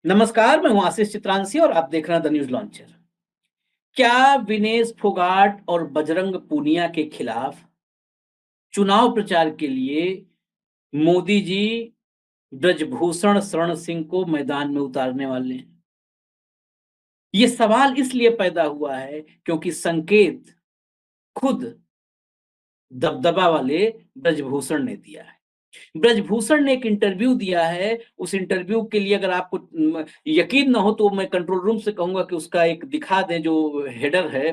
नमस्कार, मैं हूँ आशीष चित्रांशी और आप देख रहे हैं द न्यूज़ लॉन्चर। क्या विनेश फोगाट और बजरंग पूनिया के खिलाफ चुनाव प्रचार के लिए मोदी जी ब्रजभूषण शरण सिंह को मैदान में उतारने वाले हैं? ये सवाल इसलिए पैदा हुआ है क्योंकि संकेत खुद दबदबा वाले ब्रजभूषण ने दिया है। ब्रजभूषण ने एक इंटरव्यू दिया है, उस इंटरव्यू के लिए अगर आपको यकीन ना हो तो मैं कंट्रोल रूम से कहूँगा कि उसका एक दिखा दें जो हेडर है।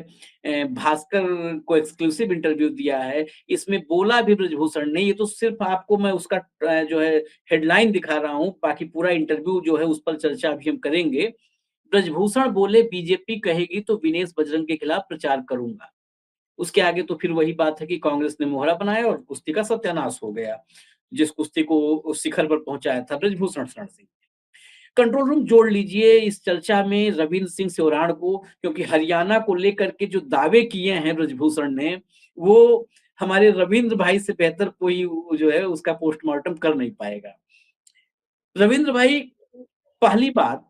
भास्कर को एक्सक्लूसिव इंटरव्यू दिया है, इसमें बोला भी ब्रजभूषण ने, ये तो सिर्फ़ आपको मैं उसका जो है हेडलाइन दिखा रहा हूँ, बाकी पूरा इंटरव्यू जो है उस पर चर्चा अभी हम करेंगे। ब्रजभूषण बोले बीजेपी कहेगी तो विनेश बजरंग के खिलाफ प्रचार करूँगा। उसके आगे तो फिर वही बात है कि कांग्रेस ने मोहरा बनाया और कुश्ती का सत्यानाश हो गया। जिस कुश्ती को उस शिखर पर पहुँचाया था ब्रजभूषण शरण सिंह। कंट्रोल रूम जोड़ लीजिए इस चर्चा में रविंद्र सिंह सेवराण को, क्योंकि हरियाणा को लेकर के जो दावे किए हैं ब्रजभूषण ने, वो हमारे रविंद्र भाई से बेहतर कोई जो है उसका पोस्टमार्टम कर नहीं पाएगा। रविंद्र भाई, पहली बात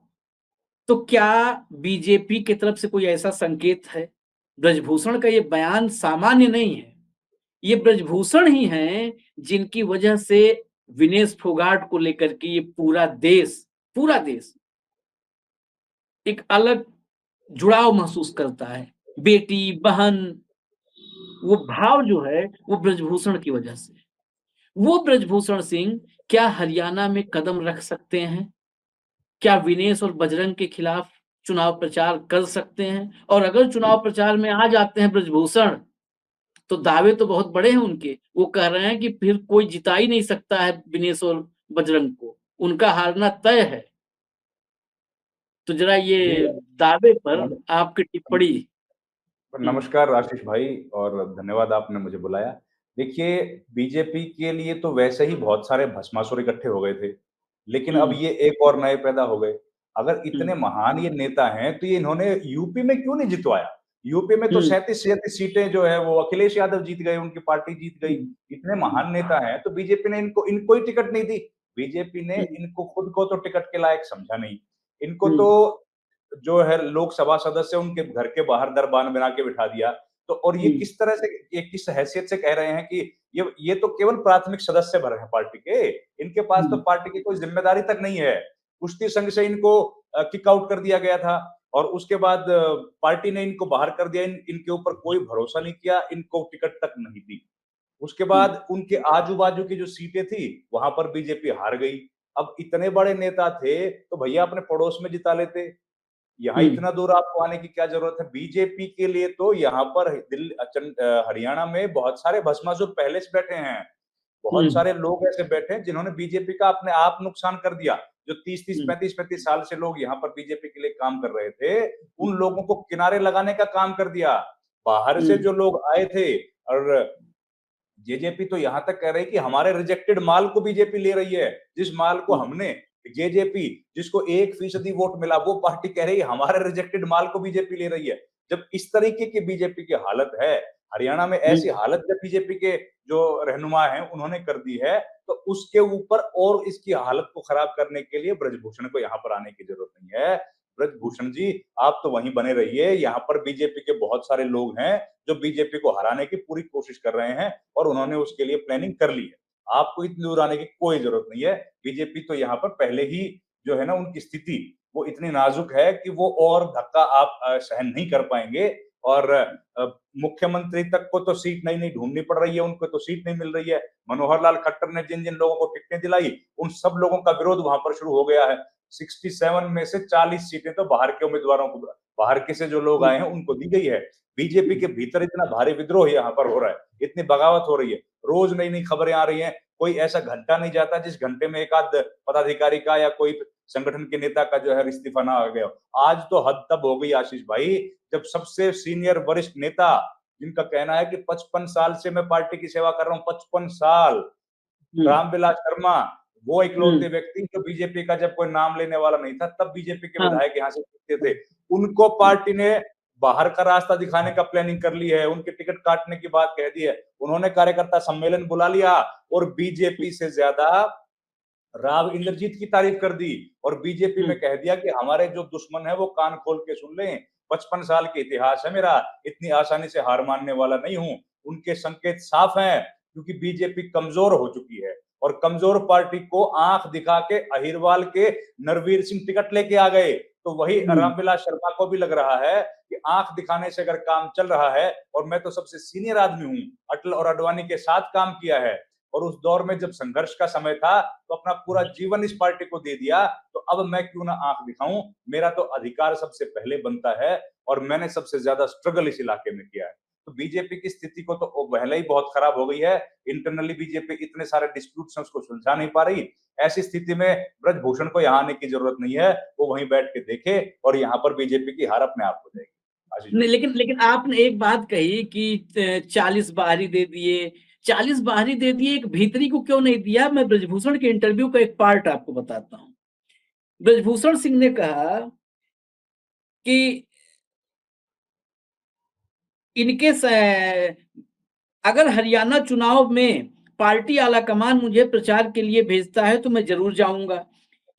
तो क्या बीजेपी की तरफ से कोई ऐसा संकेत है? ब्रजभूषण का ये बयान सामान्य नहीं है। ये ब्रजभूषण ही हैं जिनकी वजह से विनेश फोगाट को लेकर के ये पूरा देश एक अलग जुड़ाव महसूस करता है। बेटी, बहन, वो भाव जो है वो ब्रजभूषण की वजह से। वो ब्रजभूषण सिंह क्या हरियाणा में कदम रख सकते हैं? क्या विनेश और बजरंग के खिलाफ चुनाव प्रचार कर सकते हैं? और अगर चुनाव प्रचार में आ जाते हैं ब्रजभूषण, तो दावे तो बहुत बड़े हैं उनके। वो कह रहे हैं कि फिर कोई जिता ही नहीं सकता है विनेश और बजरंग को, उनका हारना तय है। तो ज़रा जी, ये दावे पर नम आपकी टिप्पणी। हुँ, नमस्कार आशीष भाई और धन्यवाद आपने मुझे बुलाया। देखिए, बीजेपी के लिए तो वैसे ही बहुत सारे भस्मासुर इकट्ठे हो गए थे, लेकिन अब हुँ, ये एक और नए पैदा हो गए। अगर हुँ, इतने महान ये नेता हैं, तो ये इन्होंने यूपी में क्यों नहीं जितवाया? यूपी में तो हुँ, 37-37 सीटें जो है वो अखिलेश यादव जीत गए, उनकी पार्टी जीत गई। हुँ, इतने हुँ, महान नेता हैं, तो बीजेपी ने इनको इनको ही टिकट नहीं दी। बीजेपी ने हुँ, इनको खुद को तो टिकट के लायक समझा नहीं। इनको हुँ, तो जो है लोकसभा सदस्य उनके घर के बाहर दरबान बना के बिठा दिया। तो और ये हुँ, किस तरह से ये किस हैसियत से कह रहे हैं कि ये तो केवल प्राथमिक सदस्य भर हैं पार्टी के। इनके पास तो हुँ, पार्टी की कोई ज़िम्मेदारी तक नहीं है। कुश्ती संघ से इनको किक आउट कर दिया गया था और उसके बाद पार्टी ने इनको बाहर कर दिया। इनके ऊपर कोई भरोसा नहीं किया, इनको टिकट तक नहीं दी। उसके हुँ, बाद उनके आजू-बाजू की जो सीटें थी, वहाँ पर बीजेपी हार गई। अब इतने बड़े नेता थे, तो भैया अपने पड़ोस में जिता लेते। यहाँ हुँ, इतना दूर आपको आने की क्या ज़रूरत है? बीजेपी के लिए तो यहाँ पर हरियाणा में बहुत सारे भस्मासुर पहले से बैठे हैं। हुँ, बहुत सारे लोग ऐसे बैठे हैं जिन्होंने बीजेपी का अपने आप नुकसान कर दिया। जो 30-30, हुँ, 35-35 साल से लोग यहाँ पर बीजेपी के लिए काम कर रहे थे, हुँ, उन लोगों को किनारे लगाने का काम कर दिया। बाहर से हुँ, जो लोग आए थे और जेजेपी तो यहाँ तक कह रही है कि हमारे रिजेक्टेड माल को बीजेपी ले रही है। जिस माल को हुँ, हमने जेजेपी जिसको 1% वोट मिला, वो पार्टी कह रही है हमारे रिजेक्टेड माल को बीजेपी ले रही है। जब इस तरीके की बीजेपी की हालत है, हरियाणा में हुँ, ऐसी हालत जब बीजेपी के जो रहनुमा हैं उन्होंने कर दी है, तो उसके ऊपर और इसकी हालत को खराब करने के लिए ब्रजभूषण को यहाँ पर आने की जरूरत नहीं है। ब्रजभूषण जी, आप तो वहीं बने रहिए। यहाँ पर बीजेपी के बहुत सारे लोग हैं जो बीजेपी को हराने की पूरी कोशिश कर रहे हैं और उन्होंने उसके लिए प्लानिंग कर ली है। आपको इतनी दूर आने की कोई जरूरत नहीं है। बीजेपी तो यहाँ पर पहले ही जो है ना उनकी स्थिति वो इतनी नाजुक है कि वो और धक्का आप सहन नहीं कर पाएँगे और मुख्यमंत्री तक को तो सीट नई-नई ढूँढनी पड़ रही है, उनको तो सीट नहीं मिल रही है। मनोहर लाल खट्टर ने जिन-जिन लोगों को टिकटें दिलाई, उन सब लोगों का विरोध वहाँ पर शुरू हो गया है। 67 में से 40 सीटें तो बाहर के उम्मीदवारों को बाहर के से जो लोग हुँ, आए हैं उनको दी गई है। बीजेपी हुँ, के भीतर इतना भारी विद्रोह यहाँ पर हो रहा है, इतनी बगावत हो रही है, रोज नई-नई खबरें आ रही हैं, कोई ऐसा घंटा नहीं जाता जिस घंटे में एक आध पदाधिकारी का या कोई संगठन के नेता का जो है इस्तीफा ना आ गया हो। आज तो हद तब हो गई आशीष भाई, जब सबसे सीनियर वरिष्ठ नेता जिनका कहना है कि 55 साल से मैं पार्टी की सेवा कर रहा हूँ, 55 साल, हुँ, रामविलास शर्मा, वो हुँ, इकलौते व्यक्ति जो बीजेपी का जब कोई नाम लेने वाला नहीं था, तब बीजेपी के हाँ, विधायक यहाँ से जीतते थे। उनको हुँ, पार्टी ने बाहर का रास्ता दिखाने का प्लानिंग कर ली है, उनके टिकट काटने की बात कह दी है। उन्होंने कार्यकर्ता सम्मेलन बुला लिया और हुँ, बीजेपी से ज़्यादा राव इंद्रजीत की तारीफ कर दी और बीजेपी में कह दिया कि हमारे जो दुश्मन है वो कान खोल के सुन लें, 55 साल के इतिहास है मेरा, इतनी आसानी से हार मानने वाला नहीं हूं। उनके संकेत साफ हैं, क्योंकि बीजेपी कमजोर हो चुकी है और कमजोर पार्टी को आंख दिखा के अहिरवाल के नरवीर सिंह टिकट लेके आ गए। तो वही रामविलास शर्मा को भी लग रहा है कि आंख दिखाने से अगर काम चल रहा है, और मैं तो सबसे सीनियर आदमी हूं, अटल और अडवाणी के साथ काम किया है और उस दौर में जब संघर्ष का समय था तो अपना पूरा जीवन इस पार्टी को दे दिया, तो अब मैं क्यों ना आंख दिखाऊं, मेरा तो अधिकार सबसे पहले बनता है और मैंने सबसे ज्यादा स्ट्रगल इस इलाके में किया है। तो बीजेपी की स्थिति को तो पहले ही बहुत खराब हो गई है। इंटरनली बीजेपी इतने सारे डिस्प्यूट्स हैं, उसको सुलझा नहीं पा रही। ऐसी स्थिति में ब्रजभूषण को यहाँ आने की जरूरत नहीं है, वो वहीं बैठ के देखे और यहाँ पर बीजेपी की हार अपने आप हो जाएगी। नहीं, लेकिन आपने एक बात कही कि 40 बाहरी दे दिए, 40 बाहरी दे दिए, एक भीतरी को क्यों नहीं दिया? मैं ब्रजभूषण के इंटरव्यू का एक पार्ट आपको बताता हूं। ब्रजभूषण सिंह ने कहा कि इनके अगर हरियाणा चुनाव में पार्टी आला कमान मुझे प्रचार के लिए भेजता है तो मैं जरूर जाऊंगा।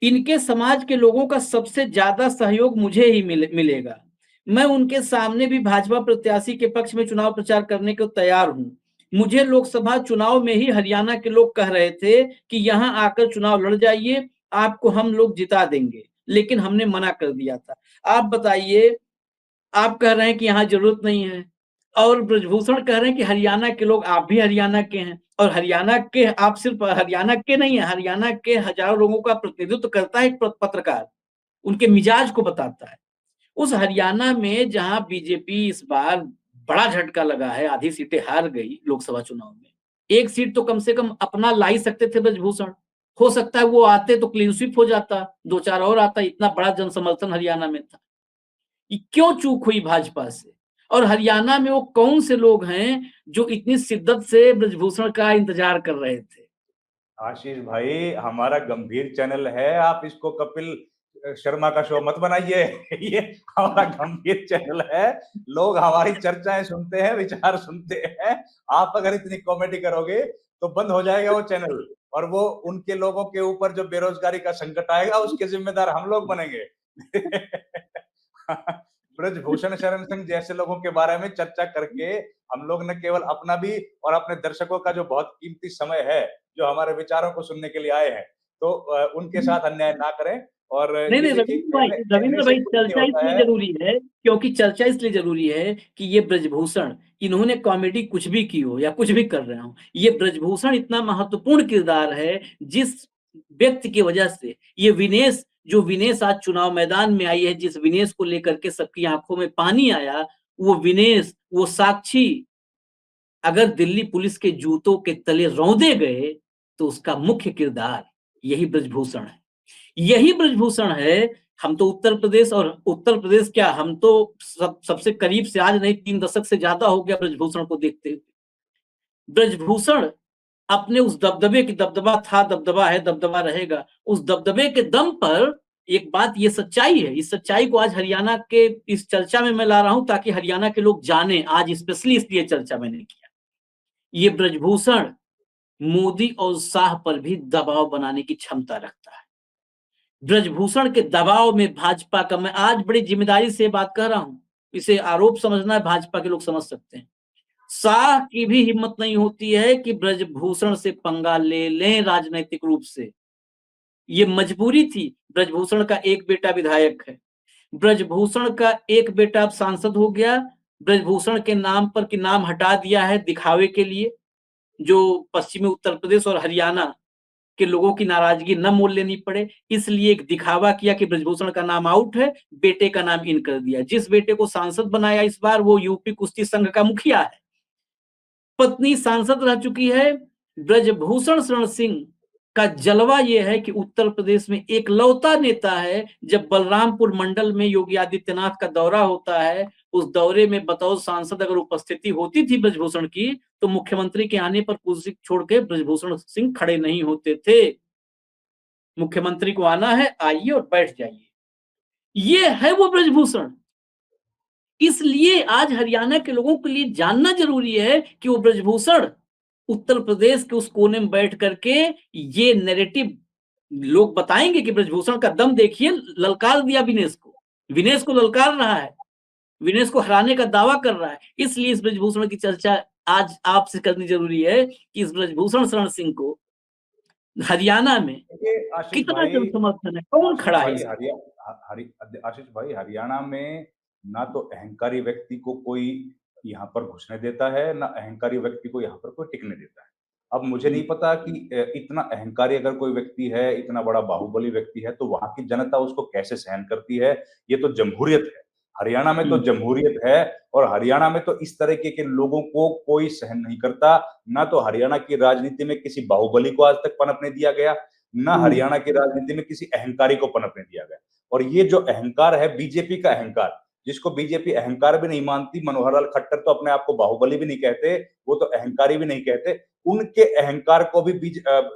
इनके समाज के लोगों का सबसे ज्यादा सहयोग मुझे ही मिलेगा। मैं उनके सामने भी भाजपा प्रत्याशी के पक्ष में चुनाव प्रचार करने को तैयार हूं। मुझे लोकसभा चुनाव में ही हरियाणा के लोग कह रहे थे कि यहां आकर चुनाव लड़ जाइए, आपको हम लोग जिता देंगे, लेकिन हमने मना कर दिया था। आप बताइए, आप कह रहे हैं कि यहाँ जरूरत नहीं है और ब्रजभूषण कह रहे हैं कि हरियाणा के लोग, आप भी हरियाणा के हैं और हरियाणा के, आप सिर्फ हरियाणा के नहीं है, हरियाणा के हजारों लोगों का प्रतिनिधित्व करता है एक पत्रकार, उनके मिजाज को बताता है। उस हरियाणा में जहां बीजेपी इस बार बड़ा झटका लगा है, आधी सीटें हार गई लोकसभा चुनाव में, एक सीट तो कम से कम अपना ला ही सकते थे ब्रजभूषण। हो सकता है वो आते तो क्लीन स्वीप हो जाता, 2-4 और आता, इतना बड़ा जनसमर्थन हरियाणा में था। क्यों चूक हुई भाजपा से? और हरियाणा में वो कौन से लोग हैं जो इतनी शिद्दत से ब्रजभूषण का इंतजार कर रहे थे? आशीष भाई, हमारा गंभीर चैनल है, आप इसको कपिल शर्मा का शो मत बनाइए। ये हमारा गंभीर चैनल है, लोग हमारी चर्चाएं सुनते हैं, विचार सुनते हैं। आप अगर इतनी कॉमेडी करोगे तो बंद हो जाएगा वो चैनल, और वो उनके लोगों के ऊपर जो बेरोजगारी का संकट आएगा उसके जिम्मेदार हम लोग बनेंगे। ब्रजभूषण शरण सिंह जैसे लोगों के बारे में चर्चा करके हम लोग न केवल अपना भी और अपने दर्शकों का जो बहुत कीमती समय है, जो हमारे विचारों को सुनने के लिए आए हैं, तो उनके साथ अन्याय ना करें। और नहीं ये नहीं, देखिए, रविंद्र कहने से भाई, कुछ नहीं चर्चा होता इसलिए है। जरूरी है क्योंकि चर्चा इसलिए जरूरी है कि ये ब्रजभूषण, इन्होंने कॉमेडी कुछ भी की हो या कुछ भी कर रहे हो, ये ब्रजभूषण इतना महत्वपूर्ण किरदार है जिस व्यक्ति की वजह से ये विनेश, जो विनेश आज चुनाव मैदान में आई है, जिस विनेश को लेकर के सबकी आंखों में पानी आया, वो विनेश, वो साक्षी अगर दिल्ली पुलिस के जूतों के तले रौंदे गए तो उसका मुख्य किरदार यही ब्रजभूषण है। यही ब्रजभूषण है। हम तो उत्तर प्रदेश, और उत्तर प्रदेश क्या, हम तो सबसे करीब से, आज नहीं 3 दशक से ज्यादा हो गया ब्रजभूषण को देखते हुए। ब्रजभूषण अपने उस दबदबे की, दबदबा था, दबदबा है, दबदबा रहेगा, उस दबदबे के दम पर एक बात, ये सच्चाई है, इस सच्चाई को आज हरियाणा के इस चर्चा में मैं ला रहा हूं ताकि हरियाणा के लोग जाने, आज स्पेशली इसलिए चर्चा मैंने किया। ये ब्रजभूषण मोदी और शाह पर भी दबाव बनाने की क्षमता रखता है। ब्रजभूषण के दबाव में भाजपा का, मैं आज बड़ी जिम्मेदारी से बात कर रहा हूं, इसे आरोप समझना है, भाजपा के लोग समझ सकते हैं, शाह की भी हिम्मत नहीं होती है कि ब्रजभूषण से पंगा ले लें राजनैतिक रूप से। ये मजबूरी थी। ब्रजभूषण का एक बेटा विधायक है, ब्रजभूषण का एक बेटा अब सांसद हो गया, ब्रजभूषण के नाम पर कि नाम हटा दिया है दिखावे के लिए, जो पश्चिमी उत्तर प्रदेश और हरियाणा के लोगों की नाराजगी न मोल लेनी पड़े, इसलिए एक दिखावा किया कि ब्रजभूषण का नाम आउट है, बेटे का नाम इन कर दिया। जिस बेटे को सांसद बनाया इस बार, वो यूपी कुश्ती संघ का मुखिया है, पत्नी सांसद रह चुकी है। ब्रजभूषण शरण सिंह का जलवा यह है कि उत्तर प्रदेश में एक लौता नेता है, जब बलरामपुर मंडल में योगी आदित्यनाथ का दौरा होता है, उस दौरे में बतौर सांसद अगर उपस्थिति होती थी ब्रजभूषण की, तो मुख्यमंत्री के आने पर कुर्सी छोड़ के ब्रजभूषण सिंह खड़े नहीं होते थे। मुख्यमंत्री को आना है, आइए और बैठ जाइए, ये है वो ब्रजभूषण। इसलिए आज हरियाणा के लोगों के लिए जानना जरूरी है कि वो ब्रजभूषण उत्तर प्रदेश के उस कोने में बैठ करके ये नैरेटिव लोग बताएंगे कि ब्रजभूषण का दम देखिए, ललकार दिया विनेश को ललकार रहा है, विनेश को हराने का दावा कर रहा है। इसलिए इस ब्रजभूषण की चर्चा आज आपसे करनी जरूरी है कि इस ब्रजभूषण शरण सिंह को हरियाणा में देखिए आशीष कितना भाई, जन समर्थन है, कौन आशीष खड़ा है भाई इसमें? आशीष भाई, हरियाणा में ना तो अहंकारी व्यक्ति को कोई यहाँ पर घुसने देता है, ना अहंकारी व्यक्ति को यहाँ पर कोई टिकने देता है। अब मुझे नहीं पता कि इतना अहंकारी अगर कोई व्यक्ति है, इतना बड़ा बाहुबली व्यक्ति है, तो वहाँ की जनता उसको कैसे सहन करती है? ये तो जमहूरियत है। हरियाणा में तो जमहूरियत है, और हरियाणा में तो इस तरीके के लोगों को कोई सहन नहीं करता। ना तो हरियाणा की राजनीति में किसी बाहुबली को आज तक पनपने दिया गया, ना हरियाणा की राजनीति में किसी अहंकारी को पनपने दिया गया। और ये जो अहंकार है, बीजेपी का अहंकार, जिसको बीजेपी अहंकार भी नहीं मानती, मनोहर लाल खट्टर तो अपने आप को बाहुबली भी नहीं कहते, वो तो अहंकारी भी नहीं कहते, उनके अहंकार को भी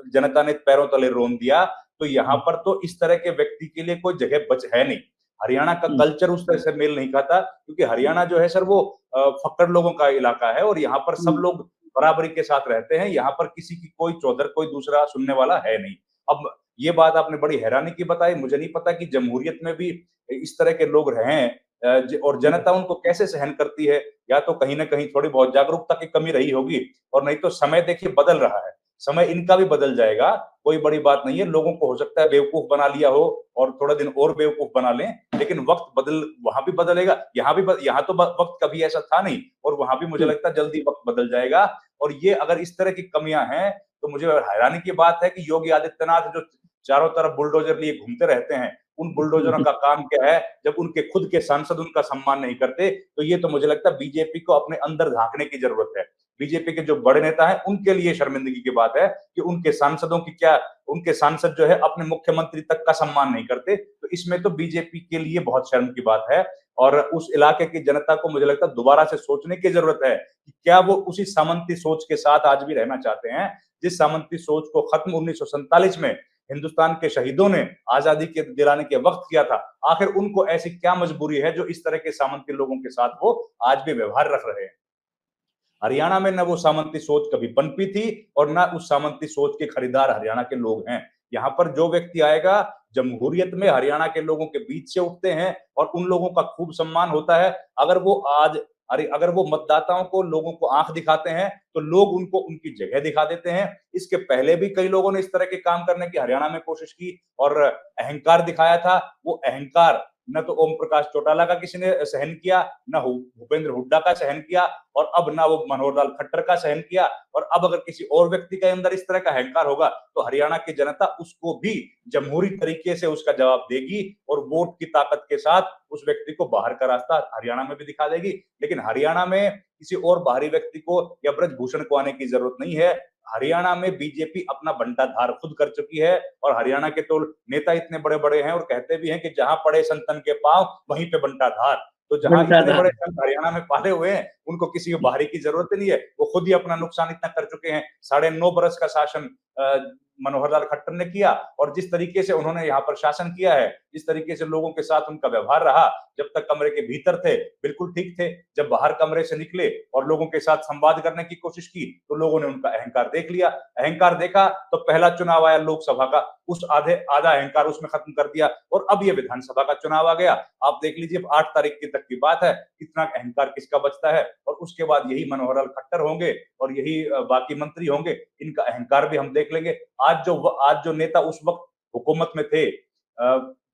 जनता ने पैरों तले रोन दिया। तो यहाँ पर तो इस तरह के व्यक्ति के लिए कोई जगह बच है नहीं। हरियाणा का कल्चर उस तरह से मेल नहीं खाता, क्योंकि हरियाणा जो है सर वो फक्कड़ लोगों का इलाका है, और यहाँ पर सब लोग बराबरी के साथ रहते हैं। यहाँ पर किसी की कोई चौधर, कोई दूसरा सुनने वाला है नहीं। अब ये बात आपने बड़ी हैरानी की बताई, मुझे नहीं पता कि जमहूरियत में भी इस तरह के लोग रहे हैं, और जनता उनको कैसे सहन करती है। या तो कहीं ना कहीं थोड़ी बहुत जागरूकता की कमी रही होगी, और नहीं तो समय देखिए बदल रहा है, समय इनका भी बदल जाएगा, कोई बड़ी बात नहीं है। लोगों को हो सकता है बेवकूफ बना लिया हो, और थोड़ा दिन और बेवकूफ बना लें, लेकिन वक्त बदल, वहां भी बदलेगा, यहाँ तो वक्त कभी ऐसा था नहीं, और वहां भी मुझे लगता है जल्दी वक्त बदल जाएगा। और ये अगर इस तरह की कमियां हैं, तो मुझे हैरानी की बात है कि योगी आदित्यनाथ जो चारों तरफ बुलडोजर लिए घूमते रहते हैं, उन बुलडोजरों का काम क्या है? जब उनके खुद के सांसद उनका सम्मान नहीं करते, तो ये तो मुझे लगता है बीजेपी को अपने अंदर झांकने की जरूरत है। बीजेपी के जो बड़े नेता हैं, उनके लिए शर्मिंदगी की बात है कि उनके सांसदों की क्या, उनके सांसद जो है अपने मुख्यमंत्री तक का सम्मान नहीं करते। तो इसमें तो बीजेपी के लिए बहुत शर्म की बात है, और उस इलाके की जनता को मुझे लगता है दोबारा से सोचने की जरूरत है कि क्या वो उसी सामंती सोच के साथ आज भी रहना चाहते हैं, जिस सामंती सोच को खत्म 1947 में हिंदुस्तान के शहीदों ने आजादी के दिलाने के वक्त किया था। आखिर उनको ऐसी क्या मजबूरी है जो इस तरह के सामंती लोगों के साथ वो आज भी व्यवहार रख रहे हैं? हरियाणा में न वो सामंती सोच कभी पनपी थी, और न उस सामंती सोच के खरीदार हरियाणा के लोग हैं। यहाँ पर जो व्यक्ति आएगा, जमहूरियत में हरियाणा के लोगों के बीच से उठते हैं, और उन लोगों का खूब सम्मान होता है। अगर वो आज अरे अगर वो मतदाताओं को, लोगों को आंख दिखाते हैं, तो लोग उनको उनकी जगह दिखा देते हैं। इसके पहले भी कई लोगों ने इस तरह के काम करने की हरियाणा में कोशिश की और अहंकार दिखाया था। वो अहंकार न तो ओम प्रकाश चौटाला का किसी ने सहन किया, न भूपेंद्र हुड्डा का सहन किया, और अब ना वो मनोहर लाल खट्टर का सहन किया। और अब अगर किसी और व्यक्ति के अंदर इस तरह का अहंकार होगा, तो हरियाणा की जनता उसको भी जमहूरी तरीके से उसका जवाब देगी, और वोट की ताकत के साथ उस व्यक्ति को बाहर का रास्ता हरियाणा में भी दिखा देगी। लेकिन हरियाणा में किसी और बाहरी व्यक्ति को या ब्रजभूषण को आने की जरूरत नहीं है। हरियाणा में बीजेपी अपना बंटाधार खुद कर चुकी है, और हरियाणा के तो नेता इतने बड़े बड़े हैं, और कहते भी हैं कि जहां पड़े संतन के पांव वहीं पे बंटाधार। तो जहां इतने बड़े संत हरियाणा में पाले हुए हैं, उनको किसी बाहरी की जरूरत नहीं है। वो खुद ही अपना नुकसान इतना कर चुके हैं। 9.5 बरस का शासन मनोहर लाल खट्टर ने किया, और जिस तरीके से उन्होंने यहाँ पर शासन किया है, जिस तरीके से लोगों के साथ उनका व्यवहार रहा, जब तक कमरे के भीतर थे बिल्कुल ठीक थे, जब बाहर कमरे से निकले और लोगों के साथ संवाद करने की कोशिश की, तो लोगों ने उनका अहंकार देख लिया। अहंकार देखा तो पहला चुनाव आया लोकसभा का, उस आधा अहंकार उसमें खत्म कर दिया, और अब ये विधानसभा का चुनाव आ गया। आप देख लीजिए 8 तारीख की तक की बात है, कितना अहंकार किसका बचता है। और उसके बाद यही मनोहर लाल खट्टर होंगे, और यही बाकी मंत्री होंगे, इनका अहंकार भी हम देख लेंगे। आज जो नेता उस वक्त हुकूमत में थे,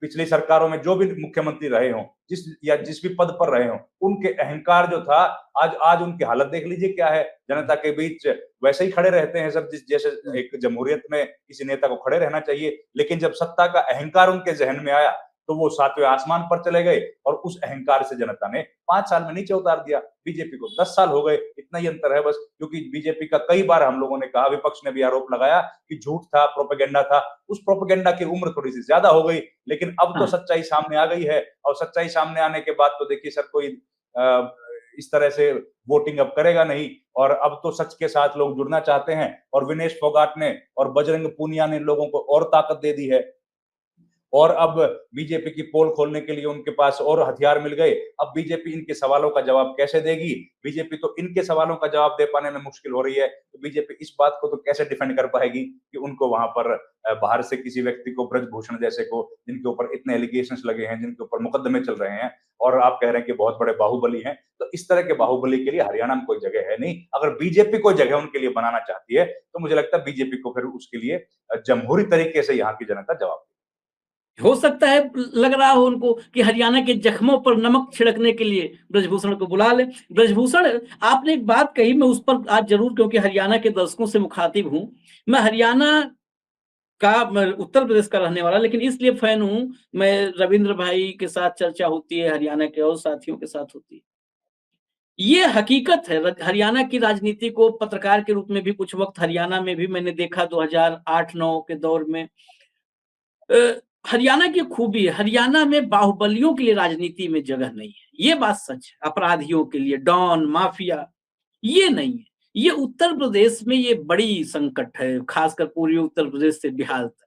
पिछली सरकारों में जो भी मुख्यमंत्री रहे हों, जिस भी पद पर रहे हों, उनके अहंकार जो था, आज उनकी हालत देख लीजिए क्या है। जनता के बीच वैसे ही खड़े रहते हैं सब, जैसे एक जमहूरियत में किसी नेता को खड़े रहना चाहिए। लेकिन जब सत्ता का अहंकार उनके जहन में आया, तो वो 7वें आसमान पर चले गए, और उस अहंकार से जनता ने 5 साल में नीचे उतार दिया। बीजेपी को 10 साल हो गए, इतना ही अंतर है बस। क्योंकि बीजेपी का कई बार हम लोगों ने कहा, विपक्ष ने भी आरोप लगाया कि झूठ था, प्रोपेगेंडा था। उस प्रोपेगेंडा की उम्र थोड़ी सी ज्यादा हो गई, लेकिन अब तो सच्चाई सामने आ गई है। और सच्चाई सामने आने के बाद तो देखिए सर, कोई इस तरह से वोटिंग अब करेगा नहीं, और अब तो सच के साथ लोग जुड़ना चाहते हैं। और विनेश फोगाट ने और बजरंग पूनिया ने लोगों को और ताकत दे दी है। और अब बीजेपी की पोल खोलने के लिए उनके पास और हथियार मिल गए। अब बीजेपी इनके सवालों का जवाब कैसे देगी? बीजेपी तो इनके सवालों का जवाब दे पाने में मुश्किल हो रही है, तो बीजेपी इस बात को तो कैसे डिफेंड कर पाएगी कि उनको वहां पर बाहर से किसी व्यक्ति को, ब्रजभूषण जैसे को, जिनके ऊपर इतने एलिगेशंस लगे हैं, जिनके ऊपर मुकदमे चल रहे हैं, और आप कह रहे हैं कि बहुत बड़े बाहुबली हैं, तो इस तरह के बाहुबली के लिए हरियाणा में कोई जगह है नहीं। अगर बीजेपी कोई जगह उनके लिए बनाना चाहती है, तो मुझे लगता है बीजेपी को फिर उसके लिए जमहूरी तरीके से यहाँ की जनता जवाब। हो सकता है लग रहा हो उनको कि हरियाणा के जख्मों पर नमक छिड़कने के लिए ब्रजभूषण को बुला ले। ब्रजभूषण, आपने एक बात कही, मैं उस पर आज जरूर, क्योंकि हरियाणा के दर्शकों से मुखातिब हूं, मैं हरियाणा का, मैं उत्तर प्रदेश का रहने वाला, लेकिन इसलिए फैन हूं, मैं रविंद्र भाई के साथ चर्चा होती है, हरियाणा के और साथियों के साथ होती है। ये हकीकत है, हरियाणा की राजनीति को पत्रकार के रूप में भी कुछ वक्त हरियाणा में भी मैंने देखा 2008-9 के दौर में। हरियाणा की खूबी है, हरियाणा में बाहुबलियों के लिए राजनीति में जगह नहीं है, ये बात सच है। अपराधियों के लिए, डॉन, माफिया, ये नहीं है। ये उत्तर प्रदेश में ये बड़ी संकट है, खासकर पूर्वी उत्तर प्रदेश से बिहार तक।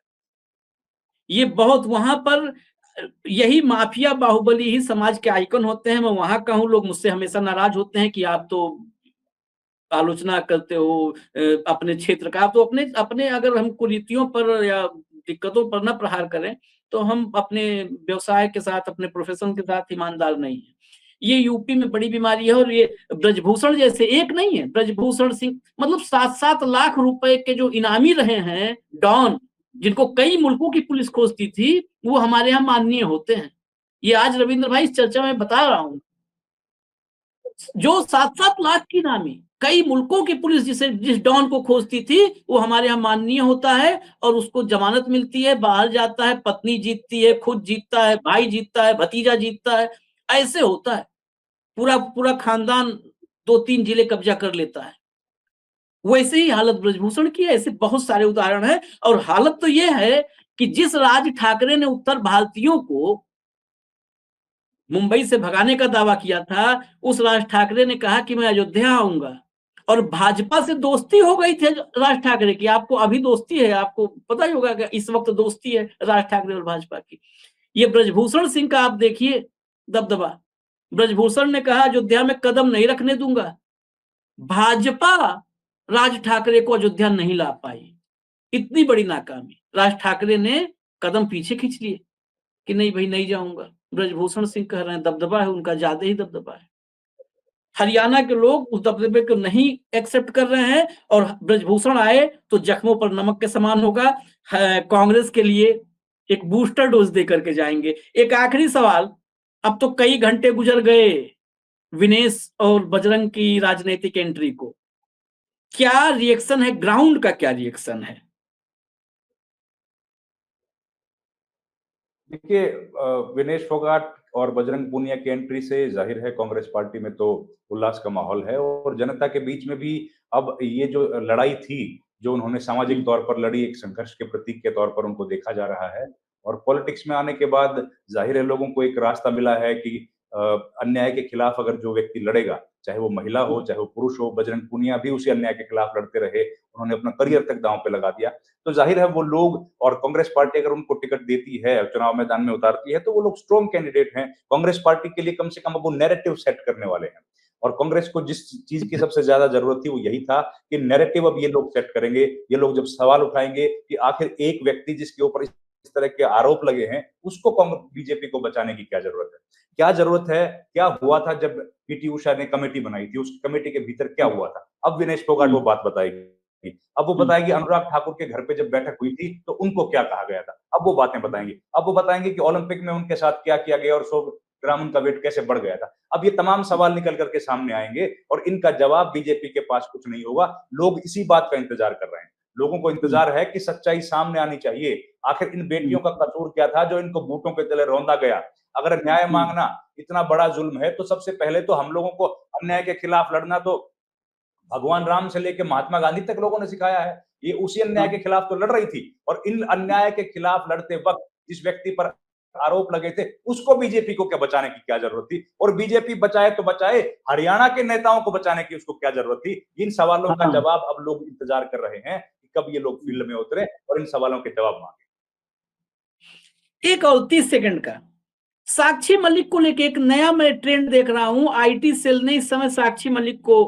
ये बहुत वहां पर यही माफिया बाहुबली ही समाज के आइकन होते हैं। मैं वहां का हूं, लोग मुझसे हमेशा नाराज होते हैं कि आप तो आलोचना करते हो अपने क्षेत्र का, आप तो अपने अपने अगर हम कुरीतियों पर या दिक्कतों पर न प्रहार करें, तो हम अपने व्यवसाय के साथ, अपने प्रोफेशन के साथ ईमानदार नहीं है। ये यूपी में बड़ी बीमारी है, और ये ब्रजभूषण जैसे एक नहीं है, ब्रजभूषण सिंह मतलब 7-7 लाख रुपए के जो इनामी रहे हैं डॉन, जिनको कई मुल्कों की पुलिस खोजती थी, वो हमारे यहाँ माननीय होते हैं। ये आज रविंद्र भाई इस चर्चा में बता रहा हूं, जो 7-7 लाख की नामी, कई मुल्कों की पुलिस जिस डॉन को खोजती थी, वो हमारे यहाँ माननीय होता है, और उसको जमानत मिलती है, बाहर जाता है, पत्नी जीतती है, खुद जीतता है, भाई जीतता है, भतीजा जीतता है, ऐसे होता है। पूरा पूरा खानदान 2-3 जिले कब्जा कर लेता है। वैसे ही हालत ब्रजभूषण की है, ऐसे बहुत सारे उदाहरण हैं। और हालत तो ये है कि जिस राज ठाकरे ने उत्तर भारतीयों को मुंबई से भगाने का दावा किया था, उस राज ठाकरे ने कहा कि मैं अयोध्या आऊंगा, और भाजपा से दोस्ती हो गई थी राज ठाकरे की। आपको अभी दोस्ती है, आपको पता ही होगा कि इस वक्त दोस्ती है राज ठाकरे और भाजपा की। ये ब्रजभूषण सिंह का आप देखिए दबदबा। ब्रजभूषण ने कहा अयोध्या में कदम नहीं रखने दूंगा, भाजपा राज ठाकरे को अयोध्या नहीं ला पाई। इतनी बड़ी नाकामी, राज ठाकरे ने कदम पीछे खींच लिए कि नहीं भाई, नहीं जाऊंगा। ब्रजभूषण सिंह कह रहे हैं दबदबा है उनका, ज्यादा ही दबदबा है। हरियाणा के लोग उस दबदबे को नहीं एक्सेप्ट कर रहे हैं, और ब्रजभूषण आए तो जख्मों पर नमक के समान होगा। कांग्रेस के लिए एक बूस्टर डोज दे करके जाएंगे। एक आखिरी सवाल, अब तो कई घंटे गुजर गए विनेश और बजरंग की राजनीतिक एंट्री को, क्या रिएक्शन है, ग्राउंड का क्या रिएक्शन है? देखिए, विनेश फोगाट और बजरंग पूनिया की एंट्री से जाहिर है कांग्रेस पार्टी में तो उल्लास का माहौल है, और जनता के बीच में भी अब ये जो लड़ाई थी, जो उन्होंने सामाजिक तौर पर लड़ी, एक संघर्ष के प्रतीक के तौर पर उनको देखा जा रहा है। और पॉलिटिक्स में आने के बाद जाहिर है लोगों को एक रास्ता मिला है कि अ, अन्याय के खिलाफ अगर जो व्यक्ति लड़ेगा, चाहे वो महिला हो, चाहे वो पुरुष हो, बजरंग पूनिया भी उसी अन्याय के खिलाफ लड़ते रहे, उन्होंने अपना करियर तक दांव पे लगा दिया। तो जाहिर है वो लोग, और कांग्रेस पार्टी अगर उनको टिकट देती है, चुनाव मैदान में उतारती है, तो वो लोग स्ट्रॉन्ग कैंडिडेट हैं। कांग्रेस पार्टी के लिए कम से कम अब वो नैरेटिव सेट करने वाले हैं। और कांग्रेस को जिस चीज की सबसे ज्यादा जरूरत थी वो यही था कि नैरेटिव अब ये लोग सेट करेंगे। ये लोग जब सवाल उठाएंगे कि आखिर एक व्यक्ति जिसके ऊपर इस तरह के आरोप लगे हैं, उसको बीजेपी को बचाने की क्या जरूरत है? क्या जरूरत है? क्या हुआ था जब पीटी उषा ने कमेटी बनाई थी, उस कमेटी के भीतर क्या हुआ था? अब विनेश फोगाट वो बात बताएगी। अब वो बताएगी अनुराग ठाकुर के घर पे जब बैठक हुई थी तो उनको क्या कहा गया था। अब वो बातें बताएंगे। अब वो बताएंगे कि ओलंपिक में उनके साथ क्या किया गया और 100 ग्राम उनका वेट कैसे बढ़ गया था। अब ये तमाम सवाल निकल करके सामने आएंगे, और इनका जवाब बीजेपी के पास कुछ नहीं होगा। लोग इसी बात का इंतजार कर रहे हैं। लोगों को इंतजार है कि सच्चाई सामने आनी चाहिए। आखिर इन बेटियों का कसूर क्या था जो इनको बूटों के तले रौंदा गया? अगर न्याय मांगना इतना बड़ा जुल्म है, तो सबसे पहले तो हम लोगों को अन्याय के खिलाफ लड़ना तो भगवान राम से लेकर महात्मा गांधी तक लोगों ने सिखाया है। ये उसी अन्याय के खिलाफ तो लड़ रही थी, और इन अन्याय के खिलाफ लड़ते वक्त जिस व्यक्ति पर आरोप लगे थे, उसको बीजेपी को क्या बचाने की क्या जरूरत थी? और बीजेपी बचाए तो बचाए, हरियाणा के नेताओं को बचाने की उसको क्या जरूरत थी? इन सवालों का हाँ, जवाब अब लोग इंतजार कर रहे हैं कि कब ये लोग फील्ड में उतरे और इन सवालों के जवाब मांगे। 1 और 30 सेकंड का। साक्षी मलिक को लेके एक नया मैं ट्रेंड देख रहा हूं। आईटी सेल ने इस समय साक्षी मलिक को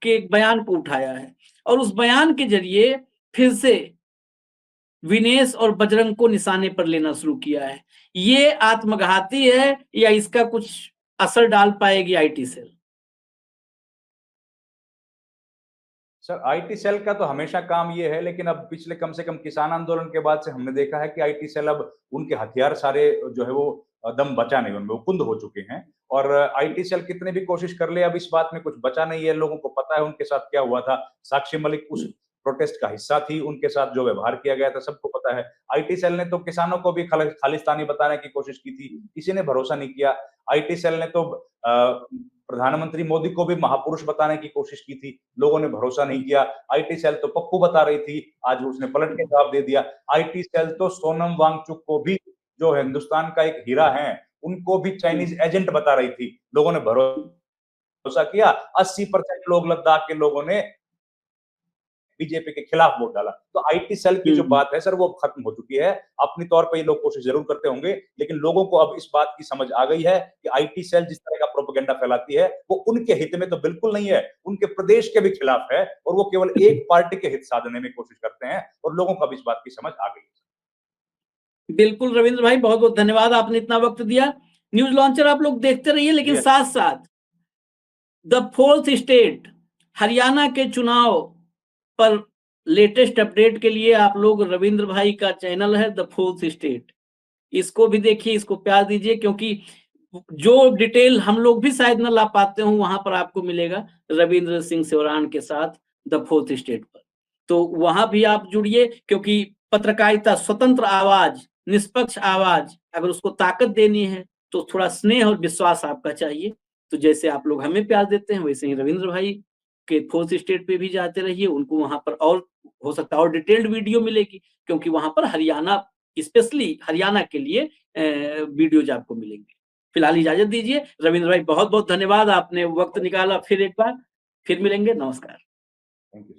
के एक बयान को उठाया है और उस बयान के जरिए फिर से विनेश और बजरंग को निशाने पर लेना शुरू किया है। ये आत्मघाती है या इसका कुछ असर डाल पाएगी IT cell? Sir IT cell का तो हमेशा काम ये है, लेकिन अब पिछले कम से कम किसान आंदोलन के बाद से हमने देखा है कि आईटी सेल अब उनके हथियार सारे जो है वो दम बचा नहीं उनमें, वो कुंद हो चुके हैं। और आईटी सेल कितने भी कोशिश कर ले, अब इस बात में कुछ बचा नहीं है। लोगों को पता है उनके साथ क्या हुआ था। साक्षी मलिक उस प्रोटेस्ट का हिस्सा थी, उनके साथ जो व्यवहार किया गया था सबको पता है। आईटी सेल ने तो किसानों को भी खालिस्तानी बताने की कोशिश की थी, किसी ने भरोसा नहीं किया। आईटी सेल ने तो प्रधानमंत्री मोदी को भी महापुरुष बताने की कोशिश की थी, लोगों ने भरोसा नहीं किया। आईटी सेल तो पप्पू बता रही थी, आज उसने पलट के जवाब दे दिया। आईटी सेल तो सोनम वांगचुक को भी, जो हिंदुस्तान का एक हीरा है, उनको भी चाइनीज एजेंट बता रही थी, लोगों ने भरोसा किया। 80% लोग लद्दाख के लोगों ने बीजेपी के खिलाफ वोट डाला। तो आईटी सेल की जो बात है सर वो खत्म हो चुकी है। अपनी तौर पे ये लोग कोशिश जरूर करते होंगे, लेकिन लोगों को अब इस बात की समझ आ गई है कि आईटी सेल जिस तरह का प्रोपेगेंडा फैलाती है वो उनके हित में तो बिल्कुल नहीं है, उनके प्रदेश के भी खिलाफ है और वो केवल एक पार्टी के हित साधने में कोशिश करते हैं और लोगों को अब इस बात की समझ आ गई है। बिल्कुल रविंद्र भाई, बहुत बहुत धन्यवाद, आपने इतना वक्त दिया। न्यूज लॉन्चर आप लोग देखते रहिए, लेकिन साथ साथ द फोर्थ स्टेट हरियाणा के चुनाव पर लेटेस्ट अपडेट के लिए आप लोग रविंद्र भाई का चैनल है द फोर्थ स्टेट, इसको भी देखिए, इसको प्यार दीजिए, क्योंकि जो डिटेल हम लोग भी शायद न ला पाते हो वहां पर आपको मिलेगा रविंद्र सिंह सेवरान के साथ द फोर्थ स्टेट पर। तो वहां भी आप जुड़िए, क्योंकि पत्रकारिता स्वतंत्र आवाज, निष्पक्ष आवाज, अगर उसको ताकत देनी है तो थोड़ा स्नेह और विश्वास आपका चाहिए। तो जैसे आप लोग हमें प्यार देते हैं, वैसे ही रविंद्र भाई के फोर्थ स्टेट पे भी जाते रहिए, उनको वहां पर और हो सकता है और डिटेल्ड वीडियो मिलेगी, क्योंकि वहां पर हरियाणा, स्पेशली हरियाणा के लिए वीडियोज आपको मिलेंगे। फिलहाल इजाजत दीजिए रविंद्र भाई, बहुत बहुत धन्यवाद, आपने वक्त निकाला फिर एक बार, फिर मिलेंगे, नमस्कार। Thank you.